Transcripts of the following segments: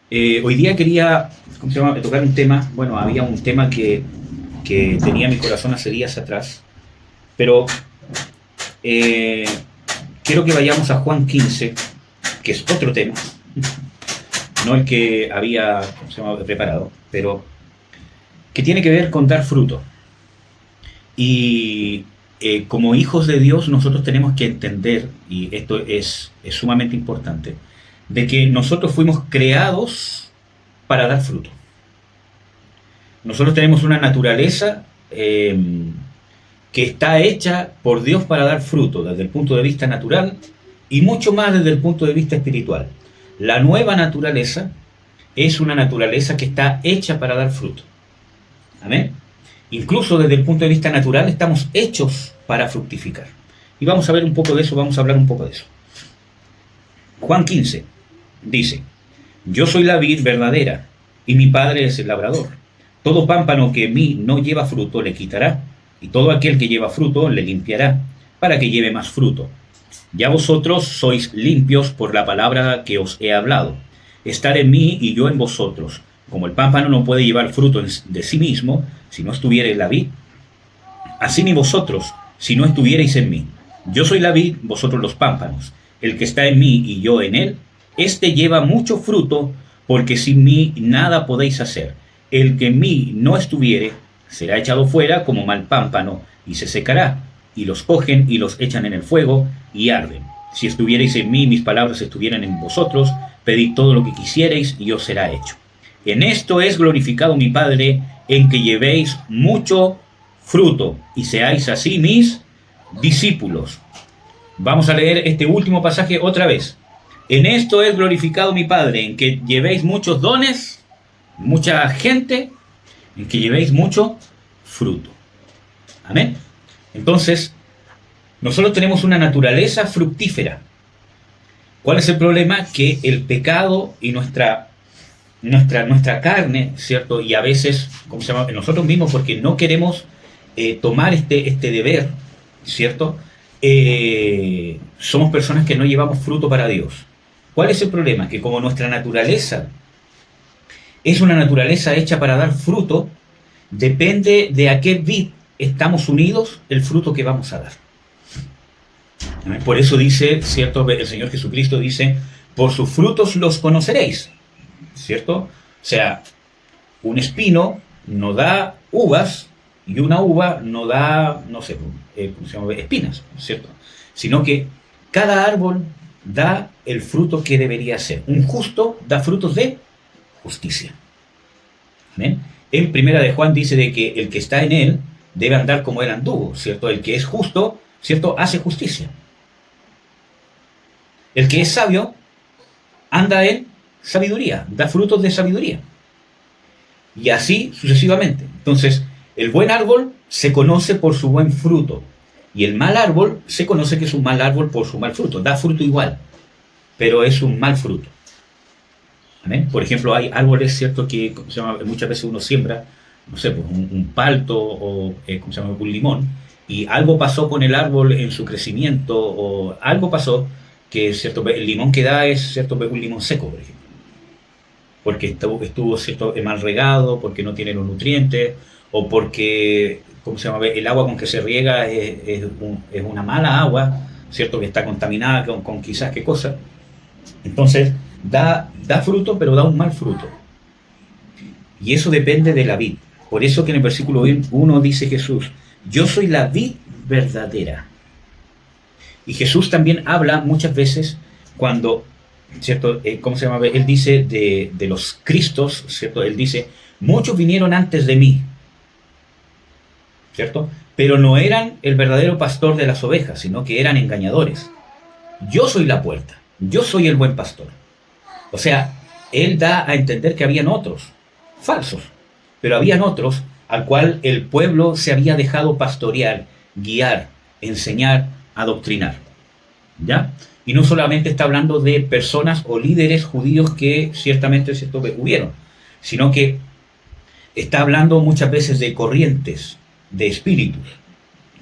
Hoy día quería, ¿cómo se llama?, tocar un tema. Bueno, había un tema que tenía mi corazón hace días atrás, pero eh, quiero que vayamos a Juan 15, que es otro tema, no el que había, ¿cómo se llama?, preparado, pero que tiene que ver con dar fruto. Y como hijos de Dios nosotros tenemos que entender, y esto es sumamente importante, de que nosotros fuimos creados para dar fruto. Nosotros tenemos una naturaleza que está hecha por Dios para dar fruto desde el punto de vista natural y mucho más desde el punto de vista espiritual. La nueva naturaleza es una naturaleza que está hecha para dar fruto. Amén. Incluso desde el punto de vista natural estamos hechos para fructificar. Y vamos a ver un poco de eso, vamos a hablar un poco de eso. Juan 15 dice: Yo soy la vid verdadera y mi Padre es el labrador. Todo pámpano que en mí no lleva fruto le quitará, y todo aquel que lleva fruto le limpiará, para que lleve más fruto. Ya vosotros sois limpios por la palabra que os he hablado. Estar en mí y yo en vosotros. Como el pámpano no puede llevar fruto de sí mismo si no estuviera en la vid, así ni vosotros si no estuvierais en mí. Yo soy la vid, vosotros los pámpanos. El que está en mí y yo en él, éste lleva mucho fruto, porque sin mí nada podéis hacer. El que en mí no estuviere será echado fuera como mal pámpano y se secará, y los cogen y los echan en el fuego y arden. Si estuvierais en mí, mis palabras estuvieran en vosotros, pedid todo lo que quisierais y os será hecho. En esto es glorificado mi Padre, en que llevéis mucho fruto y seáis así mis discípulos. Vamos a leer este último pasaje otra vez. En esto es glorificado mi Padre, en que llevéis muchos dones, mucha gente, en que llevéis mucho fruto. Amén. Entonces, nosotros tenemos una naturaleza fructífera. ¿Cuál es el problema? Que el pecado y nuestra carne, ¿cierto? Y a veces, ¿cómo se llama?, nosotros mismos, porque no queremos tomar este deber, ¿cierto? Somos personas que no llevamos fruto para Dios. ¿Cuál es el problema? Que como nuestra naturaleza es una naturaleza hecha para dar fruto, depende de a qué vid estamos unidos el fruto que vamos a dar. Por eso dice, ¿cierto?, el Señor Jesucristo dice: por sus frutos los conoceréis, ¿cierto? O sea, un espino no da uvas y una uva no da, no sé, ¿cómo se llama?, espinas, ¿cierto? Sino que cada árbol da el fruto que debería ser. Un justo da frutos de justicia. ¿Amén? En Primera de Juan dice de que el que está en él debe andar como él anduvo, ¿cierto? El que es justo, ¿cierto?, hace justicia. El que es sabio anda en sabiduría, da frutos de sabiduría. Y así sucesivamente. Entonces, el buen árbol se conoce por su buen fruto. Y el mal árbol se conoce que es un mal árbol por su mal fruto. Da fruto igual, pero es un mal fruto. ¿Amén? Por ejemplo, hay árboles, ¿cierto?, que muchas veces uno siembra, no sé, pues un palto o un limón, y algo pasó con el árbol en su crecimiento, o algo pasó que, ¿cierto?, el limón que da es, ¿cierto?, un limón seco, por ejemplo, porque estuvo, ¿cierto?, mal regado, porque no tiene los nutrientes, o porque, el agua con que se riega es una mala agua, ¿cierto?, que está contaminada con quizás qué cosa. Entonces, da fruto, pero da un mal fruto. Y eso depende de la vid. Por eso que en el versículo 1 dice Jesús: yo soy la vid verdadera. Y Jesús también habla muchas veces cuando, ¿cierto?, Él dice de los Cristos, ¿cierto? Él dice: muchos vinieron antes de mí, ¿cierto? Pero no eran el verdadero pastor de las ovejas, sino que eran engañadores. Yo soy la puerta, yo soy el buen pastor. O sea, Él da a entender que habían otros, falsos, pero habían otros al cual el pueblo se había dejado pastorear, guiar, enseñar, adoctrinar. ¿Ya? Y no solamente está hablando de personas o líderes judíos que ciertamente hubieron, sino que está hablando muchas veces de corrientes, de espíritus.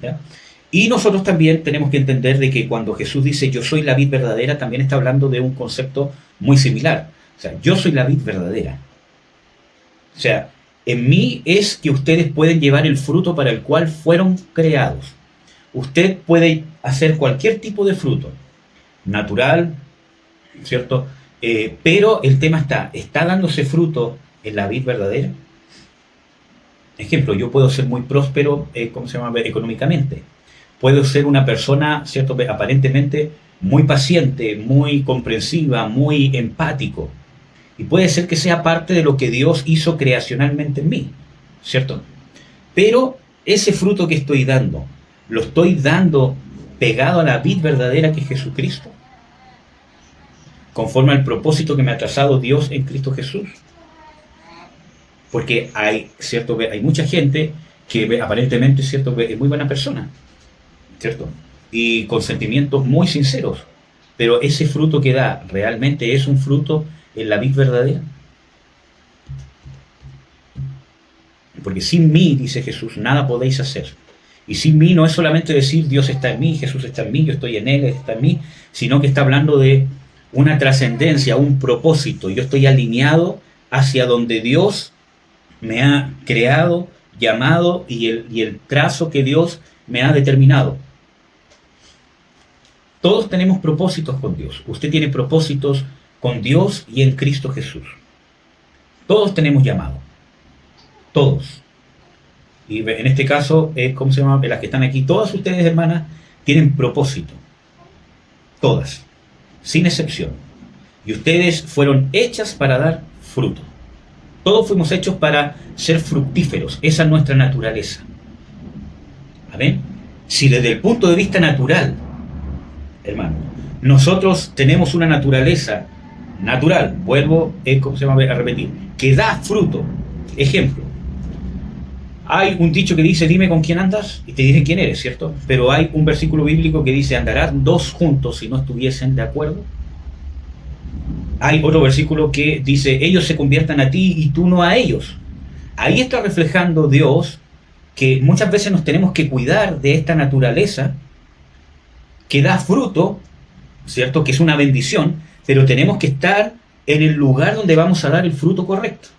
¿Ya? Y nosotros también tenemos que entender de que cuando Jesús dice yo soy la vid verdadera, también está hablando de un concepto muy similar, O sea, yo soy la vid verdadera. O sea, en mí es que ustedes pueden llevar el fruto para el cual fueron creados. Usted puede hacer cualquier tipo de fruto, natural, ¿cierto? Pero el tema ¿está dándose fruto en la vid verdadera? Ejemplo, yo puedo ser muy próspero, ¿cómo se llama? Económicamente. Puedo ser una persona, ¿cierto? Aparentemente muy paciente, muy comprensiva, muy empático. Y puede ser que sea parte de lo que Dios hizo creacionalmente en mí, ¿cierto? Pero ese fruto que estoy dando, ¿lo estoy dando pegado a la vid verdadera que es Jesucristo? Conforme al propósito que me ha trazado Dios en Cristo Jesús. Porque hay, ¿cierto? Hay mucha gente que aparentemente, ¿cierto? Es muy buena persona, ¿cierto? Y con sentimientos muy sinceros. Pero ese fruto que da, ¿realmente es un fruto en la vid verdadera? Porque sin mí, dice Jesús, nada podéis hacer. Y sin mí no es solamente decir Dios está en mí, Jesús está en mí, yo estoy en Él, Él está en mí, sino que está hablando de una trascendencia, un propósito. Yo estoy alineado hacia donde Dios me ha creado, llamado y el trazo que Dios me ha determinado. Todos tenemos propósitos con Dios. Usted tiene propósitos con Dios y en Cristo Jesús. Todos tenemos llamado. Todos. Y en este caso, ¿cómo se llama? Las que están aquí, todas ustedes, hermanas, tienen propósito. Todas. Sin excepción. Y ustedes fueron hechas para dar fruto. Todos fuimos hechos para ser fructíferos. Esa es nuestra naturaleza. ¿Amén? Si desde el punto de vista natural, hermano, nosotros tenemos una naturaleza natural, vuelvo ¿cómo se llama? A repetir, que da fruto. Ejemplo, hay un dicho que dice, dime con quién andas y te diré quién eres, ¿cierto? Pero hay un versículo bíblico que dice, andarán dos juntos si no estuviesen de acuerdo. Hay otro versículo que dice, ellos se conviertan a ti y tú no a ellos. Ahí está reflejando Dios que muchas veces nos tenemos que cuidar de esta naturaleza que da fruto, ¿cierto? Que es una bendición, pero tenemos que estar en el lugar donde vamos a dar el fruto correcto.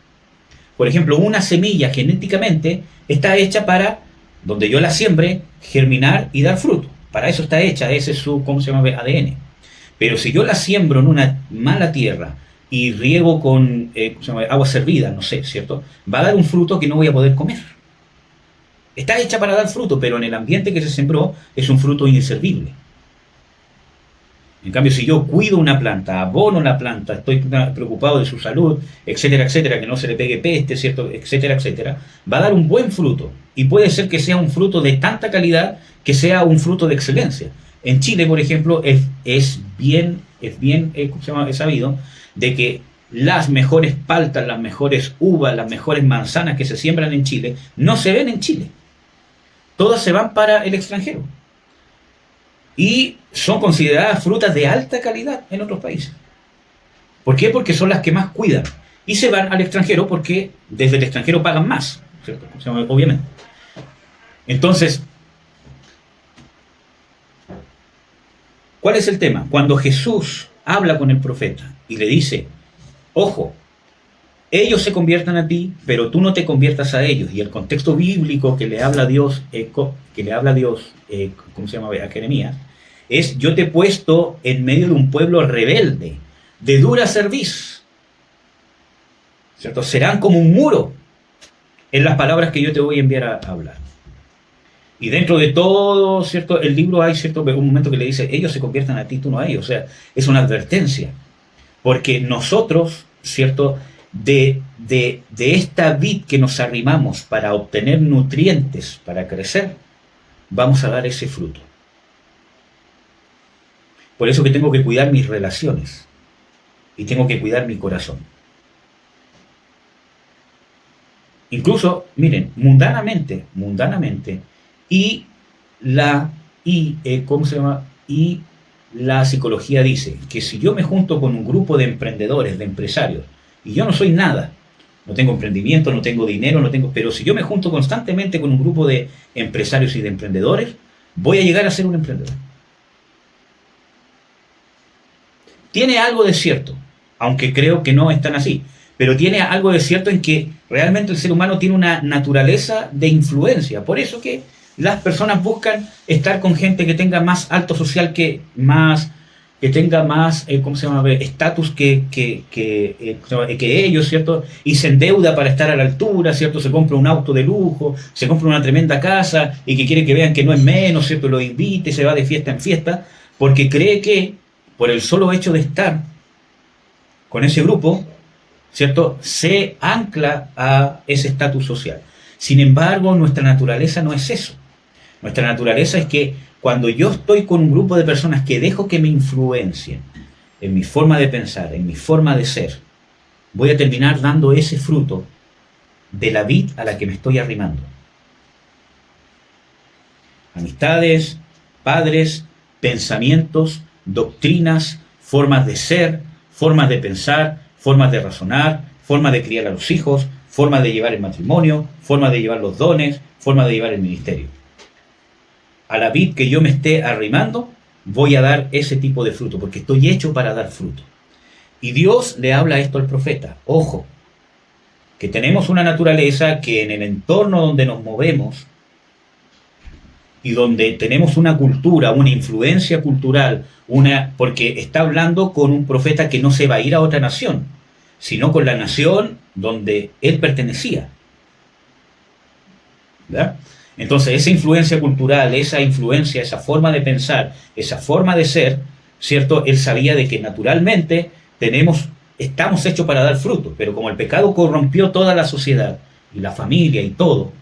Por ejemplo, una semilla genéticamente está hecha para, donde yo la siembre, germinar y dar fruto. Para eso está hecha, ese es su, ¿cómo se llama? ADN. Pero si yo la siembro en una mala tierra y riego con agua servida, no sé, ¿cierto? Va a dar un fruto que no voy a poder comer. Está hecha para dar fruto, pero en el ambiente que se sembró es un fruto inservible. En cambio, si yo cuido una planta, abono la planta, estoy preocupado de su salud, etcétera, etcétera, que no se le pegue peste, ¿cierto? Etcétera, etcétera, va a dar un buen fruto. Y puede ser que sea un fruto de tanta calidad que sea un fruto de excelencia. En Chile, por ejemplo, es bien ¿cómo se llama? Es sabido de que las mejores paltas, las mejores uvas, las mejores manzanas que se siembran en Chile, no se ven en Chile. Todas se van para el extranjero. Y son consideradas frutas de alta calidad en otros países. ¿Por qué? Porque son las que más cuidan. Y se van al extranjero porque desde el extranjero pagan más, ¿cierto? Obviamente. Entonces, ¿cuál es el tema? Cuando Jesús habla con el profeta y le dice, ojo, ellos se conviertan a ti, pero tú no te conviertas a ellos. Y el contexto bíblico que le habla Dios, ¿cómo se llama? A Jeremías, es yo te he puesto en medio de un pueblo rebelde, de dura cerviz, ¿cierto? Serán como un muro en las palabras que yo te voy a enviar a hablar. Y dentro de todo, ¿cierto? El libro hay, ¿cierto? Un momento que le dice, ellos se conviertan a ti, tú no a ellos. O sea, es una advertencia. Porque nosotros, ¿cierto? De esta vid que nos arrimamos para obtener nutrientes, para crecer, vamos a dar ese fruto. Por eso que tengo que cuidar mis relaciones y tengo que cuidar mi corazón. Incluso, miren, mundanamente, ¿cómo se llama? Y la psicología dice que si yo me junto con un grupo de emprendedores, de empresarios, y yo no soy nada, no tengo emprendimiento, no tengo dinero, pero si yo me junto constantemente con un grupo de empresarios y de emprendedores, voy a llegar a ser un emprendedor. Tiene algo de cierto, aunque creo que no es tan así. Pero tiene algo de cierto en que realmente el ser humano tiene una naturaleza de influencia. Por eso que las personas buscan estar con gente que tenga más alto social, que tenga más, ¿cómo se llama?, estatus que ellos, ¿cierto? Y se endeuda para estar a la altura, ¿cierto? Se compra un auto de lujo, se compra una tremenda casa y que quiere que vean que no es menos, ¿cierto? Lo invite, se va de fiesta en fiesta, porque cree que por el solo hecho de estar con ese grupo, ¿cierto?, se ancla a ese estatus social. Sin embargo, nuestra naturaleza no es eso. Nuestra naturaleza es que cuando yo estoy con un grupo de personas que dejo que me influencien en mi forma de pensar, en mi forma de ser, voy a terminar dando ese fruto de la vid a la que me estoy arrimando. Amistades, padres, pensamientos, doctrinas, formas de ser, formas de pensar, formas de razonar, formas de criar a los hijos, formas de llevar el matrimonio, formas de llevar los dones, formas de llevar el ministerio. A la vid que yo me esté arrimando, voy a dar ese tipo de fruto, porque estoy hecho para dar fruto. Y Dios le habla esto al profeta. Ojo, que tenemos una naturaleza que en el entorno donde nos movemos y donde tenemos una cultura, una influencia cultural, porque está hablando con un profeta que no se va a ir a otra nación, sino con la nación donde él pertenecía. ¿Verdad? Entonces, esa influencia cultural, esa influencia, esa forma de pensar, esa forma de ser, ¿cierto? Él sabía de que naturalmente estamos hechos para dar fruto, pero como el pecado corrompió toda la sociedad y la familia y todo,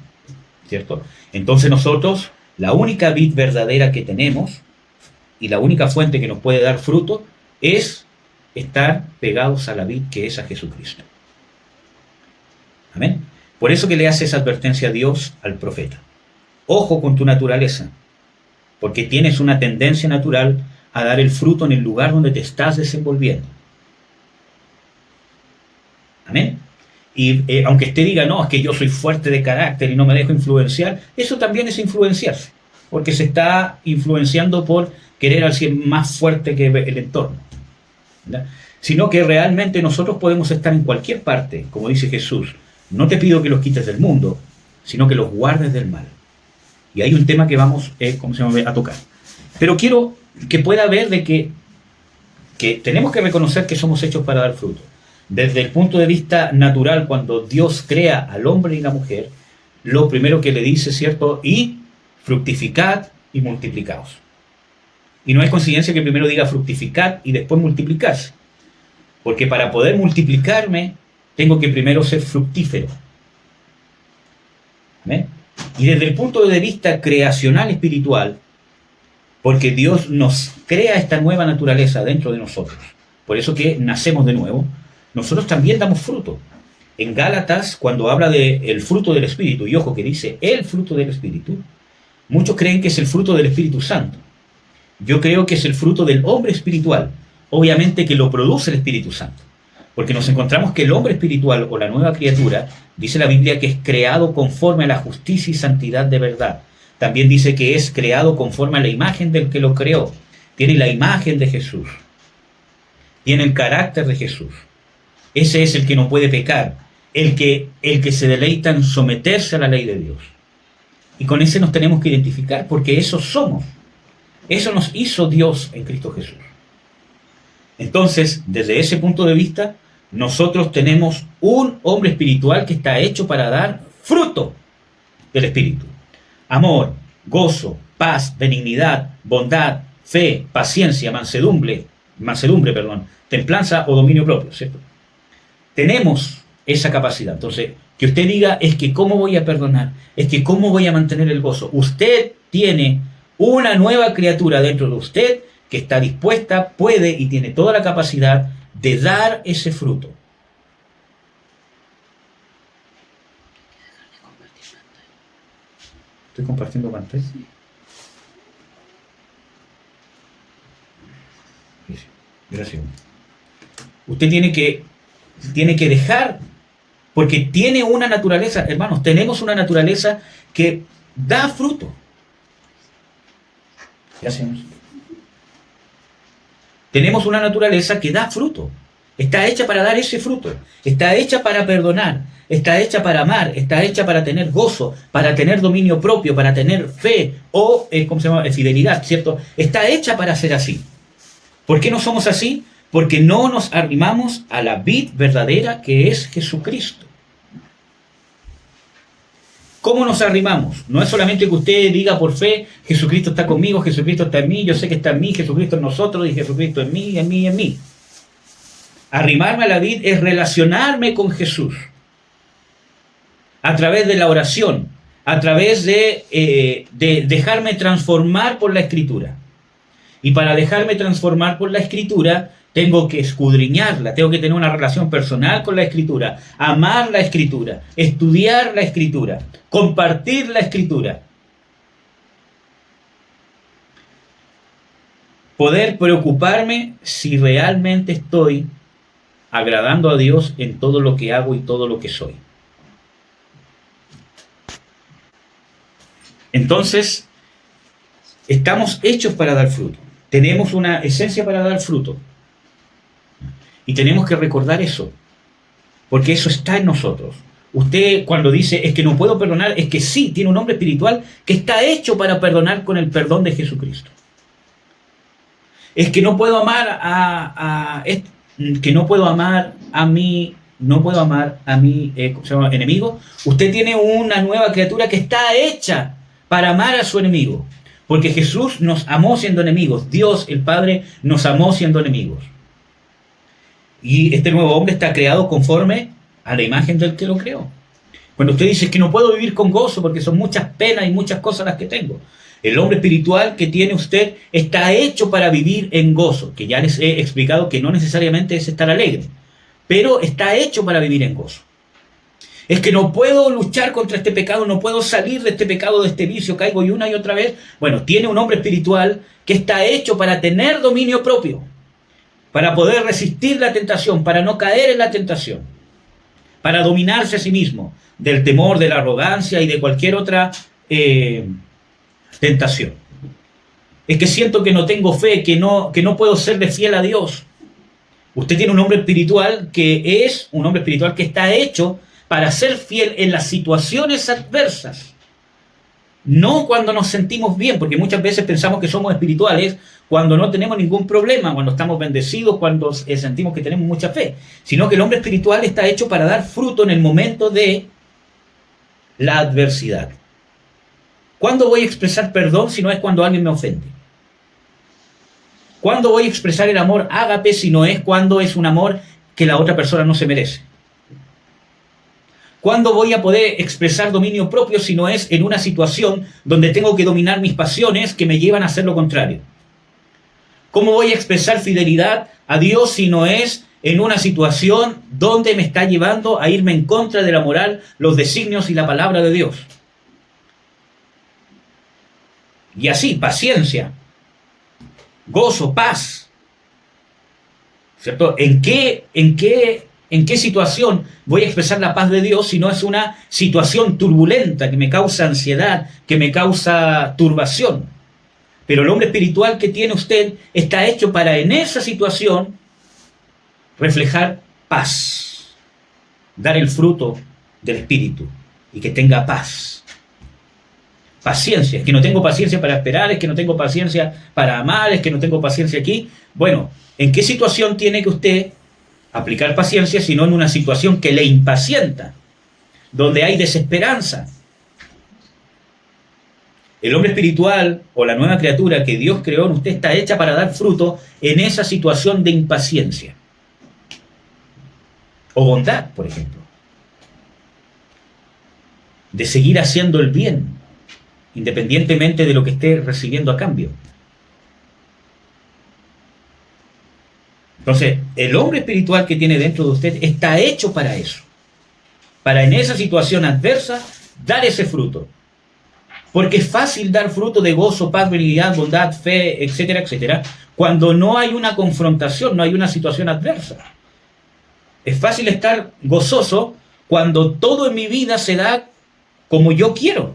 ¿cierto? Entonces nosotros, la única vid verdadera que tenemos y la única fuente que nos puede dar fruto es estar pegados a la vid que es a Jesucristo. Amén. Por eso que le hace esa advertencia a Dios al profeta. Ojo con tu naturaleza, porque tienes una tendencia natural a dar el fruto en el lugar donde te estás desenvolviendo. Amén. Y aunque usted diga, no, es que yo soy fuerte de carácter y no me dejo influenciar, eso también es influenciarse, porque se está influenciando por querer ser más fuerte que el entorno. ¿Verdad? Sino que realmente nosotros podemos estar en cualquier parte, como dice Jesús. No te pido que los quites del mundo, sino que los guardes del mal. Y hay un tema que vamos a tocar. Pero quiero que pueda ver de que tenemos que reconocer que somos hechos para dar fruto. Desde el punto de vista natural, cuando Dios crea al hombre y la mujer, lo primero que le dice, ¿cierto? Y fructificad y multiplicaos. Y no es coincidencia que primero diga fructificad y después multiplicarse. Porque para poder multiplicarme, tengo que primero ser fructífero. ¿Amén? Y desde el punto de vista creacional espiritual, porque Dios nos crea esta nueva naturaleza dentro de nosotros, por eso que nacemos de nuevo, nosotros también damos fruto. En Gálatas, cuando habla del fruto del Espíritu, y ojo que dice el fruto del Espíritu, muchos creen que es el fruto del Espíritu Santo. Yo creo que es el fruto del hombre espiritual, obviamente que lo produce el Espíritu Santo. Porque nos encontramos que el hombre espiritual o la nueva criatura, dice la Biblia que es creado conforme a la justicia y santidad de verdad. También dice que es creado conforme a la imagen del que lo creó. Tiene la imagen de Jesús. Tiene el carácter de Jesús. Ese es el que no puede pecar. El que se deleita en someterse a la ley de Dios. Y con ese nos tenemos que identificar porque eso somos. Eso nos hizo Dios en Cristo Jesús. Entonces, desde ese punto de vista, nosotros tenemos un hombre espiritual que está hecho para dar fruto del Espíritu. Amor, gozo, paz, benignidad, bondad, fe, paciencia, mansedumbre, templanza o dominio propio, ¿cierto? Tenemos esa capacidad. Entonces, que usted diga, es que ¿cómo voy a perdonar? Es que ¿cómo voy a mantener el gozo? Usted tiene una nueva criatura dentro de usted que está dispuesta, puede y tiene toda la capacidad de dar ese fruto. ¿Estoy compartiendo pantalla? Sí. Gracias. Usted tiene que dejar, porque tiene una naturaleza, hermanos, tenemos una naturaleza que da fruto. ¿Qué hacemos? Tenemos una naturaleza que da fruto. Está hecha para dar ese fruto. Está hecha para perdonar. Está hecha para amar. Está hecha para tener gozo, para tener dominio propio, para tener fe o, ¿cómo se llama? Fidelidad, ¿cierto? Está hecha para ser así. ¿Por qué no somos así? Porque no nos arrimamos a la vid verdadera que es Jesucristo. ¿Cómo nos arrimamos? No es solamente que usted diga por fe, Jesucristo está conmigo, Jesucristo está en mí, yo sé que está en mí, Jesucristo en nosotros y Jesucristo en mí, en mí, en mí. Arrimarme a la vid es relacionarme con Jesús a través de la oración, a través de dejarme transformar por la Escritura. Y para dejarme transformar por la Escritura, tengo que escudriñarla, tengo que tener una relación personal con la Escritura, amar la Escritura, estudiar la Escritura, compartir la Escritura. Poder preocuparme si realmente estoy agradando a Dios en todo lo que hago y todo lo que soy. Entonces, estamos hechos para dar fruto. Tenemos una esencia para dar fruto. Y tenemos que recordar eso, porque eso está en nosotros. Usted cuando dice, es que no puedo perdonar, es que sí, tiene un hombre espiritual que está hecho para perdonar con el perdón de Jesucristo. Es que no puedo amar que no puedo amar a mi enemigo. Usted tiene una nueva criatura que está hecha para amar a su enemigo, porque Jesús nos amó siendo enemigos. Dios, el Padre, nos amó siendo enemigos. Y este nuevo hombre está creado conforme a la imagen del que lo creó. Cuando usted dice que no puedo vivir con gozo porque son muchas penas y muchas cosas las que tengo, el hombre espiritual que tiene usted está hecho para vivir en gozo, que ya les he explicado que no necesariamente es estar alegre, pero está hecho para vivir en gozo. Es que no puedo luchar contra este pecado, no puedo salir de este pecado, de este vicio, caigo y una y otra vez. Bueno, tiene un hombre espiritual que está hecho para tener dominio propio, para poder resistir la tentación, para no caer en la tentación, para dominarse a sí mismo del temor, de la arrogancia y de cualquier otra tentación. Es que siento que no tengo fe, que no puedo serle fiel a Dios. Usted tiene un hombre espiritual que es un hombre espiritual que está hecho para ser fiel en las situaciones adversas. No cuando nos sentimos bien, porque muchas veces pensamos que somos espirituales cuando no tenemos ningún problema, cuando estamos bendecidos, cuando sentimos que tenemos mucha fe, sino que el hombre espiritual está hecho para dar fruto en el momento de la adversidad. ¿Cuándo voy a expresar perdón si no es cuando alguien me ofende? ¿Cuándo voy a expresar el amor ágape si no es cuando es un amor que la otra persona no se merece? ¿Cuándo voy a poder expresar dominio propio si no es en una situación donde tengo que dominar mis pasiones que me llevan a hacer lo contrario? ¿Cómo voy a expresar fidelidad a Dios si no es en una situación donde me está llevando a irme en contra de la moral, los designios y la palabra de Dios? Y así, paciencia, gozo, paz. ¿Cierto? ¿En qué situación voy a expresar la paz de Dios si no es una situación turbulenta que me causa ansiedad, que me causa turbación? Pero el hombre espiritual que tiene usted está hecho para en esa situación reflejar paz, dar el fruto del Espíritu y que tenga paz. Paciencia, es que no tengo paciencia para esperar, es que no tengo paciencia para amar, es que no tengo paciencia aquí. Bueno, ¿en qué situación tiene que usted aplicar paciencia sino en una situación que le impacienta, donde hay desesperanza? El hombre espiritual o la nueva criatura que Dios creó en usted está hecha para dar fruto en esa situación de impaciencia. O bondad, por ejemplo. De seguir haciendo el bien, independientemente de lo que esté recibiendo a cambio. Entonces, el hombre espiritual que tiene dentro de usted está hecho para eso. Para en esa situación adversa dar ese fruto. Porque es fácil dar fruto de gozo, paz, benignidad, bondad, fe, etcétera, etcétera, cuando no hay una confrontación, no hay una situación adversa. Es fácil estar gozoso cuando todo en mi vida se da como yo quiero.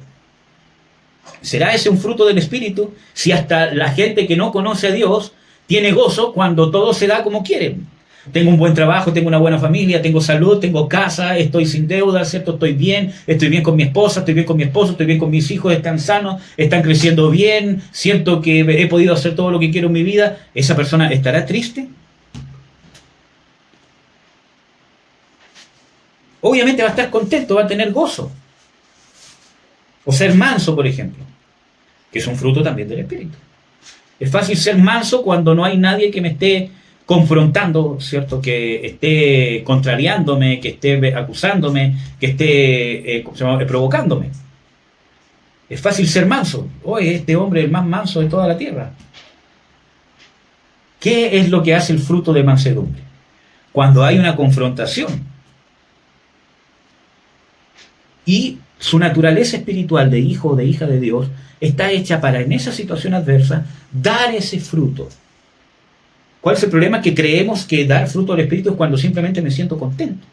¿Será ese un fruto del Espíritu? Si hasta la gente que no conoce a Dios tiene gozo cuando todo se da como quieren. Tengo un buen trabajo, tengo una buena familia, tengo salud, tengo casa, estoy sin deuda, ¿cierto? Estoy bien con mi esposa, estoy bien con mi esposo, estoy bien con mis hijos, están sanos, están creciendo bien, siento que he podido hacer todo lo que quiero en mi vida. ¿Esa persona estará triste? Obviamente va a estar contento, va a tener gozo. O ser manso, por ejemplo, que es un fruto también del Espíritu. Es fácil ser manso cuando no hay nadie que me esté confrontando, ¿cierto? Que esté contrariándome, que esté acusándome, que esté provocándome. Es fácil ser manso. Oye, este hombre es el más manso de toda la tierra. ¿Qué es lo que hace el fruto de mansedumbre? Cuando hay una confrontación y su naturaleza espiritual de hijo o de hija de Dios está hecha para, en esa situación adversa, dar ese fruto. ¿Cuál es el problema? Que creemos que dar fruto al Espíritu es cuando simplemente me siento contento.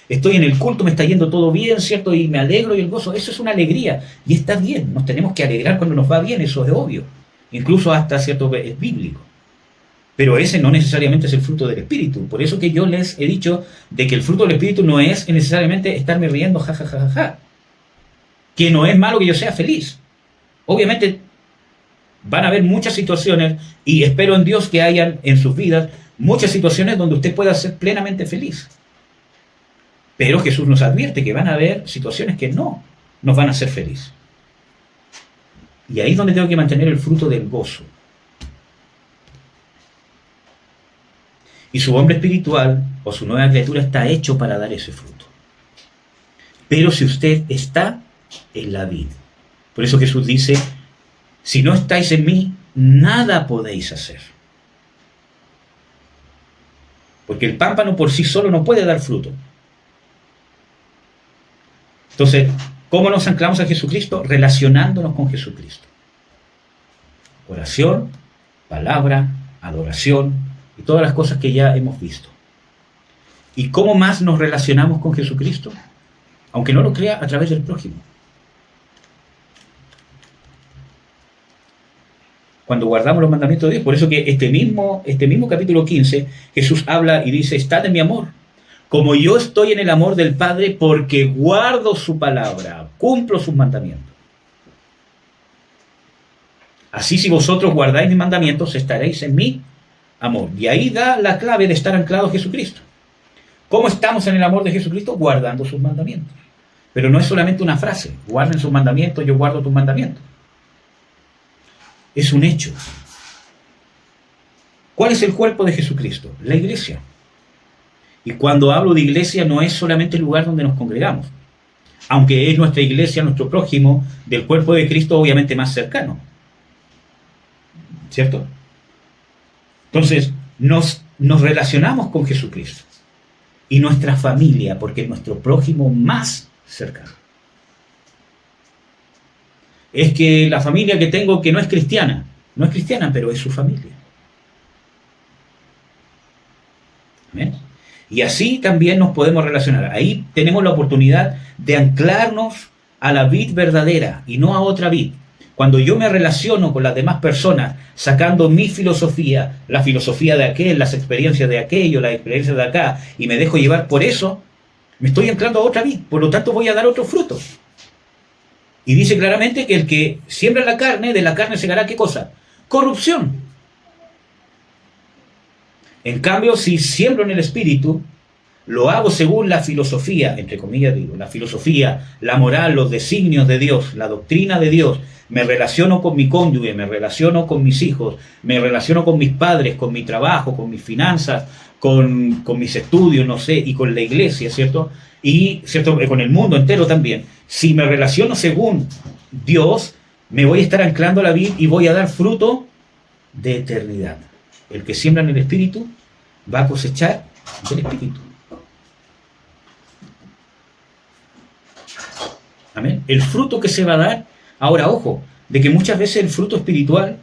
Estoy en el culto, me está yendo todo bien, ¿cierto? Y me alegro y el gozo. Eso es una alegría. Y está bien, nos tenemos que alegrar cuando nos va bien, eso es obvio. Incluso hasta, ¿cierto?, es bíblico. Pero ese no necesariamente es el fruto del Espíritu. Por eso que yo les he dicho de que el fruto del Espíritu no es necesariamente estarme riendo, ja. Que no es malo que yo sea feliz. Obviamente van a haber muchas situaciones, y espero en Dios que hayan en sus vidas muchas situaciones donde usted pueda ser plenamente feliz. Pero Jesús nos advierte que van a haber situaciones que no nos van a hacer feliz. Y ahí es donde tengo que mantener el fruto del gozo. Y su hombre espiritual o su nueva criatura está hecho para dar ese fruto. Pero si usted está en la vid, por eso Jesús dice: si no estáis en mí, nada podéis hacer. Porque el pámpano por sí solo no puede dar fruto. Entonces, ¿cómo nos anclamos a Jesucristo? Relacionándonos con Jesucristo. Oración, palabra, adoración y todas las cosas que ya hemos visto. ¿Y cómo más nos relacionamos con Jesucristo? Aunque no lo crea, a través del prójimo. Cuando guardamos los mandamientos de Dios. Por eso que este mismo capítulo 15, Jesús habla y dice: estad en mi amor, como yo estoy en el amor del Padre, porque guardo su palabra, cumplo sus mandamientos. Así, si vosotros guardáis mis mandamientos, estaréis en mi amor. Y ahí da la clave de estar anclado a Jesucristo. ¿Cómo estamos en el amor de Jesucristo? Guardando sus mandamientos. Pero no es solamente una frase: guarden sus mandamientos, yo guardo tus mandamientos. Es un hecho. ¿Cuál es el cuerpo de Jesucristo? La iglesia. Y cuando hablo de iglesia, no es solamente el lugar donde nos congregamos, aunque es nuestra iglesia, nuestro prójimo del cuerpo de Cristo, obviamente más cercano, ¿cierto? Entonces, nos relacionamos con Jesucristo y nuestra familia, porque es nuestro prójimo más cercano. Es que la familia que tengo que no es cristiana, pero es su familia. ¿Amén? Y así también nos podemos relacionar. Ahí tenemos la oportunidad de anclarnos a la vid verdadera y no a otra vid. Cuando yo me relaciono con las demás personas, sacando mi filosofía, la filosofía de aquel, las experiencias de aquello, las experiencias de acá, y me dejo llevar por eso, me estoy anclando a otra vid. Por lo tanto, voy a dar otro fruto. Y dice claramente que el que siembra la carne, de la carne segará ¿qué cosa? Corrupción. En cambio, si siembro en el Espíritu, lo hago según la filosofía, entre comillas digo, la filosofía, la moral, los designios de Dios, la doctrina de Dios. Me relaciono con mi cónyuge, me relaciono con mis hijos, me relaciono con mis padres, con mi trabajo, con mis finanzas, con mis estudios, no sé, y con la iglesia, ¿cierto? Y, ¿cierto?, con el mundo entero también. Si me relaciono según Dios, me voy a estar anclando a la vid y voy a dar fruto de eternidad. El que siembra en el Espíritu va a cosechar del Espíritu. Amén. El fruto que se va a dar. Ahora, ojo, de que muchas veces el fruto espiritual,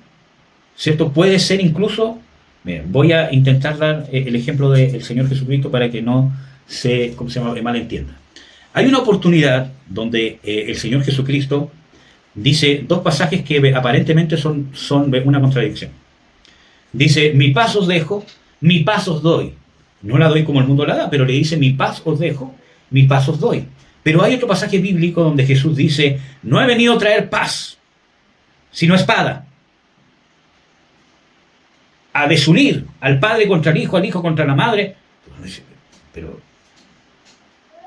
¿cierto?, puede ser incluso. Miren, voy a intentar dar el ejemplo del Señor Jesucristo para que no se malentienda. Hay una oportunidad donde el Señor Jesucristo dice dos pasajes que aparentemente son una contradicción. Dice: mi paz os dejo, mi paz os doy. No la doy como el mundo la da, pero le dice, mi paz os dejo, mi paz os doy. Pero hay otro pasaje bíblico donde Jesús dice, no he venido a traer paz, sino espada. A desunir al padre contra el hijo, al hijo contra la madre. Pero...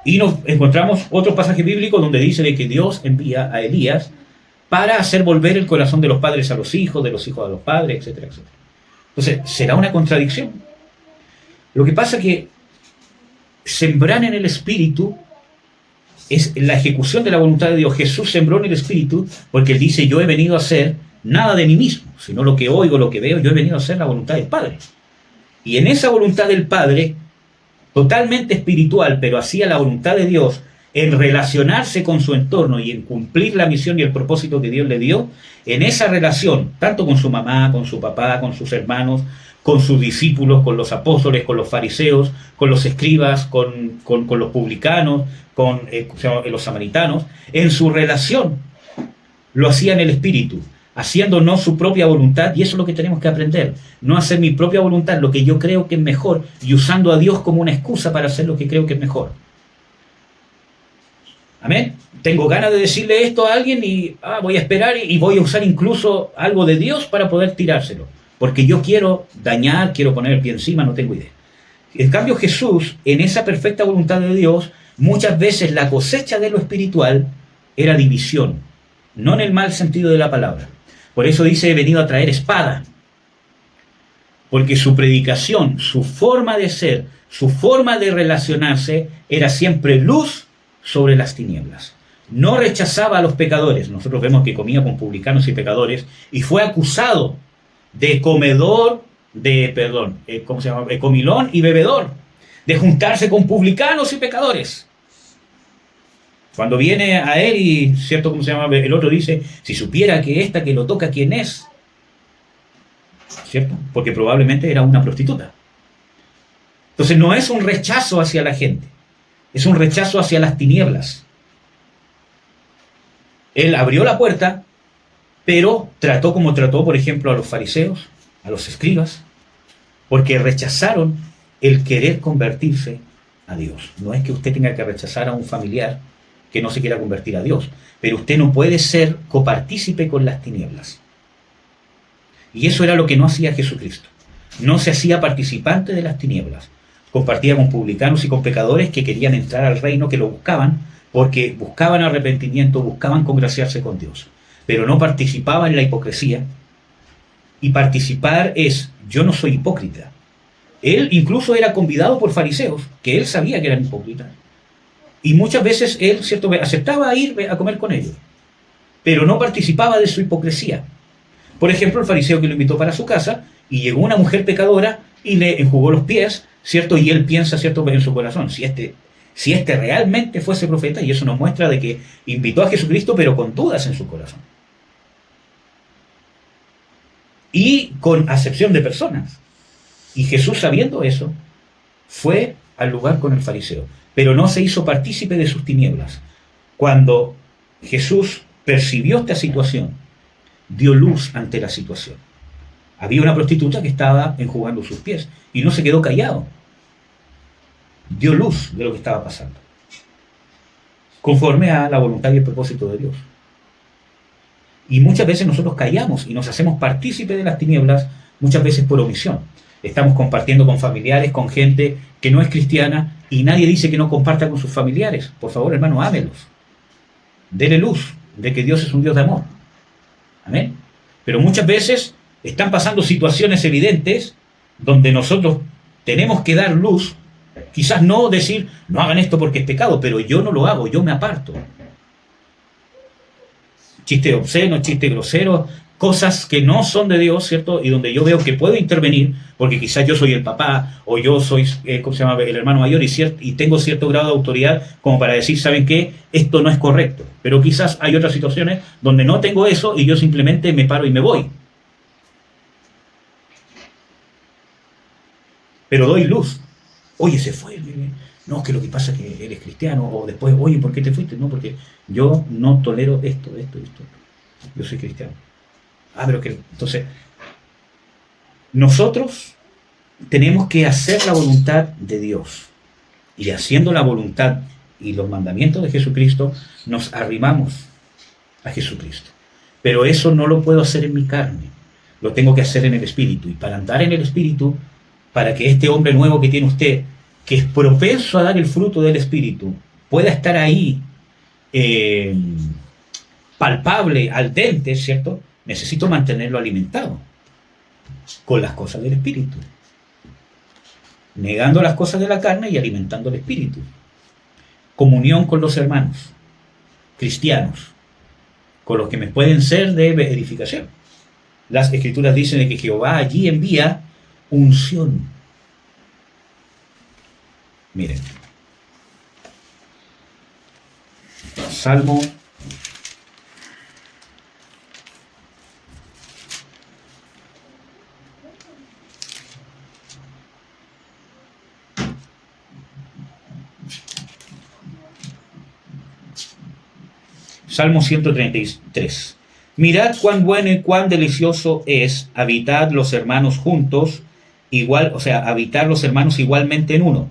Y nos encontramos otro pasaje bíblico donde dice de que Dios envía a Elías para hacer volver el corazón de los padres a los hijos, de los hijos a los padres, etcétera, etcétera. Entonces, ¿será una contradicción? Lo que pasa es que sembrar en el Espíritu es la ejecución de la voluntad de Dios. Jesús sembró en el Espíritu porque Él dice, yo he venido a hacer nada de mí mismo, sino lo que oigo, lo que veo, yo he venido a hacer la voluntad del Padre. Y en esa voluntad del Padre, totalmente espiritual, pero hacía la voluntad de Dios, en relacionarse con su entorno y en cumplir la misión y el propósito que Dios le dio, en esa relación, tanto con su mamá, con su papá, con sus hermanos, con sus discípulos, con los apóstoles, con los fariseos, con los escribas, con los publicanos, con los samaritanos, en su relación lo hacía en el Espíritu, haciendo no su propia voluntad, y eso es lo que tenemos que aprender, no hacer mi propia voluntad, lo que yo creo que es mejor, y usando a Dios como una excusa para hacer lo que creo que es mejor. Amén. Tengo ganas de decirle esto a alguien y voy a esperar y voy a usar incluso algo de Dios para poder tirárselo, porque yo quiero dañar, quiero poner el pie encima, no tengo idea. En cambio Jesús, en esa perfecta voluntad de Dios, muchas veces la cosecha de lo espiritual era división, no en el mal sentido de la palabra. Por eso dice, he venido a traer espada, porque su predicación, su forma de ser, su forma de relacionarse era siempre luz sobre las tinieblas. No rechazaba a los pecadores. Nosotros vemos que comía con publicanos y pecadores y fue acusado de comedor, comilón y bebedor, de juntarse con publicanos y pecadores. Cuando viene a él y, ¿cierto? El otro dice, si supiera que esta que lo toca, ¿quién es? ¿Cierto? Porque probablemente era una prostituta. Entonces no es un rechazo hacia la gente, es un rechazo hacia las tinieblas. Él abrió la puerta, pero trató como trató, por ejemplo, a los fariseos, a los escribas, porque rechazaron el querer convertirse a Dios. No es que usted tenga que rechazar a un familiar que no se quiera convertir a Dios, pero usted no puede ser copartícipe con las tinieblas. Y eso era lo que no hacía Jesucristo. No se hacía participante de las tinieblas. Compartía con publicanos y con pecadores que querían entrar al reino, que lo buscaban, porque buscaban arrepentimiento, buscaban congraciarse con Dios. Pero no participaba en la hipocresía. Y participar es, yo no soy hipócrita. Él incluso era convidado por fariseos, que él sabía que eran hipócritas. Y muchas veces él, ¿cierto?, aceptaba ir a comer con ellos, pero no participaba de su hipocresía. Por ejemplo, el fariseo que lo invitó para su casa, y llegó una mujer pecadora y le enjugó los pies, ¿cierto? Y él piensa, ¿cierto?, en su corazón, si este realmente fuese profeta, y eso nos muestra de que invitó a Jesucristo, pero con dudas en su corazón. Y con acepción de personas. Y Jesús, sabiendo eso, fue al lugar con el fariseo, pero no se hizo partícipe de sus tinieblas. Cuando Jesús percibió esta situación, dio luz ante la situación. Había una prostituta que estaba enjugando sus pies y no se quedó callado. Dio luz de lo que estaba pasando, conforme a la voluntad y el propósito de Dios. Y muchas veces nosotros callamos y nos hacemos partícipes de las tinieblas, muchas veces por omisión. Estamos compartiendo con familiares, con gente que no es cristiana, y nadie dice que no comparta con sus familiares. Por favor, hermano, ámelos. Dele luz de que Dios es un Dios de amor. Amén. Pero muchas veces están pasando situaciones evidentes donde nosotros tenemos que dar luz. Quizás no decir, no hagan esto porque es pecado, pero yo no lo hago, yo me aparto. Chistes obscenos, chistes groseros, cosas que no son de Dios, ¿cierto? Y donde yo veo que puedo intervenir, porque quizás yo soy el papá, o yo soy, el hermano mayor, y tengo cierto grado de autoridad como para decir, ¿saben qué? Esto no es correcto. Pero quizás hay otras situaciones donde no tengo eso y yo simplemente me paro y me voy. Pero doy luz. Oye, se fue. No, que lo que pasa es que él es cristiano. O después, oye, ¿por qué te fuiste? No, porque yo no tolero esto. Yo soy cristiano. Pero que entonces nosotros tenemos que hacer la voluntad de Dios. Y haciendo la voluntad y los mandamientos de Jesucristo, nos arrimamos a Jesucristo. Pero eso no lo puedo hacer en mi carne, lo tengo que hacer en el Espíritu. Y para andar en el Espíritu, para que este hombre nuevo que tiene usted, que es propenso a dar el fruto del Espíritu, pueda estar ahí palpable, al dente, ¿cierto? Necesito mantenerlo alimentado con las cosas del Espíritu, negando las cosas de la carne y alimentando el Espíritu. Comunión con los hermanos cristianos, con los que me pueden ser de edificación. Las Escrituras dicen de que Jehová allí envía unción. Miren, Salmo 133. Mirad cuán bueno y cuán delicioso es habitar los hermanos juntos, habitar los hermanos igualmente en uno.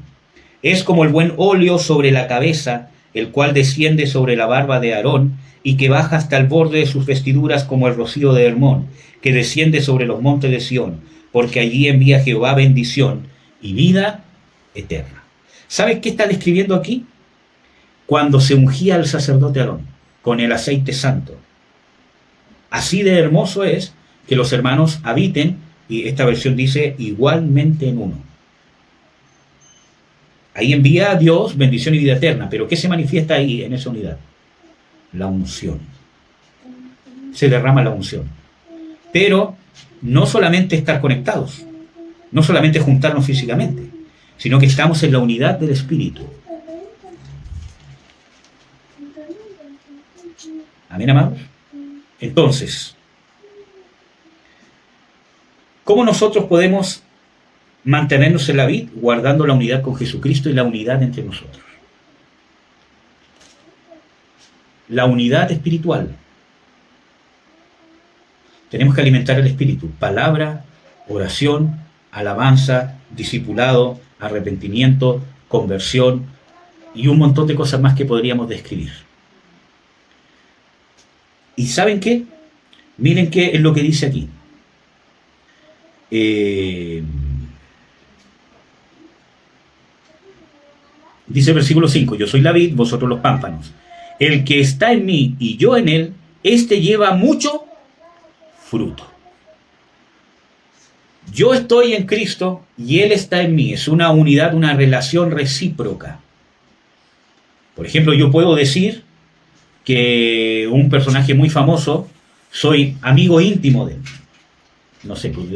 Es como el buen óleo sobre la cabeza, el cual desciende sobre la barba de Aarón, y que baja hasta el borde de sus vestiduras como el rocío de Hermón, que desciende sobre los montes de Sión, porque allí envía Jehová bendición y vida eterna. ¿Saben qué está describiendo aquí? Cuando se ungía al sacerdote Aarón con el aceite santo. Así de hermoso es que los hermanos habiten, y esta versión dice igualmente en uno. Ahí envía a Dios bendición y vida eterna, pero ¿qué se manifiesta ahí en esa unidad? La unción. Se derrama la unción. Pero no solamente estar conectados, no solamente juntarnos físicamente, sino que estamos en la unidad del Espíritu. Amén, amados. Entonces, ¿cómo nosotros podemos mantenernos en la vid? Guardando la unidad con Jesucristo y la unidad entre nosotros. La unidad espiritual. Tenemos que alimentar el espíritu. Palabra, oración, alabanza, discipulado, arrepentimiento, conversión y un montón de cosas más que podríamos describir. ¿Y saben qué? Miren qué es lo que dice aquí. Dice el versículo 5, yo soy la vid, vosotros los pámpanos. El que está en mí y yo en él, éste lleva mucho fruto. Yo estoy en Cristo y Él está en mí. Es una unidad, una relación recíproca. Por ejemplo, yo puedo decir que un personaje muy famoso, soy amigo íntimo de él. No sé, pues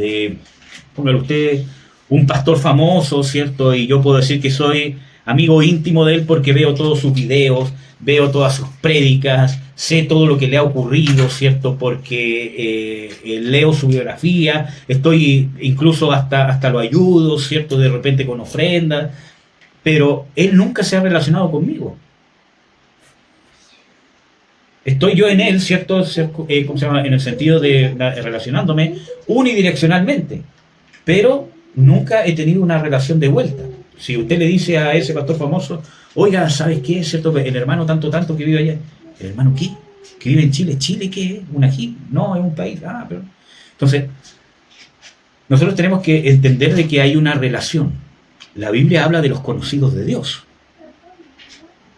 póngale usted un pastor famoso, ¿cierto? Y yo puedo decir que soy amigo íntimo de él porque veo todos sus videos, veo todas sus prédicas, sé todo lo que le ha ocurrido, ¿cierto? Porque leo su biografía, estoy incluso hasta lo ayudo, ¿cierto? De repente con ofrendas, pero él nunca se ha relacionado conmigo. Estoy yo en él, ¿cierto? ¿Cómo se llama? En el sentido de relacionándome unidireccionalmente, pero nunca he tenido una relación de vuelta. Si usted le dice a ese pastor famoso, oiga, ¿sabes qué? ¿Cierto? El hermano tanto que vive allá. ¿El hermano qué? ¿Que vive en Chile? ¿Chile qué es? ¿Un ají? No, es un país. Pero... Entonces, nosotros tenemos que entender de que hay una relación. La Biblia habla de los conocidos de Dios,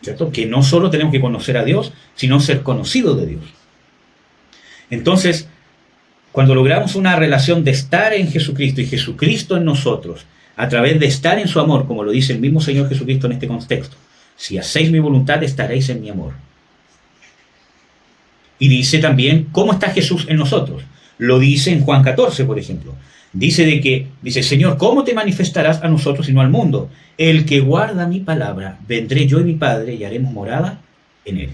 ¿cierto? Que no solo tenemos que conocer a Dios, sino ser conocidos de Dios. Entonces, cuando logramos una relación de estar en Jesucristo y Jesucristo en nosotros, a través de estar en su amor, como lo dice el mismo Señor Jesucristo en este contexto, si hacéis mi voluntad, estaréis en mi amor. Y dice también, ¿cómo está Jesús en nosotros? Lo dice en Juan 14, por ejemplo. Dice, Señor, ¿cómo te manifestarás a nosotros y no al mundo? El que guarda mi palabra, vendré yo y mi Padre y haremos morada en él.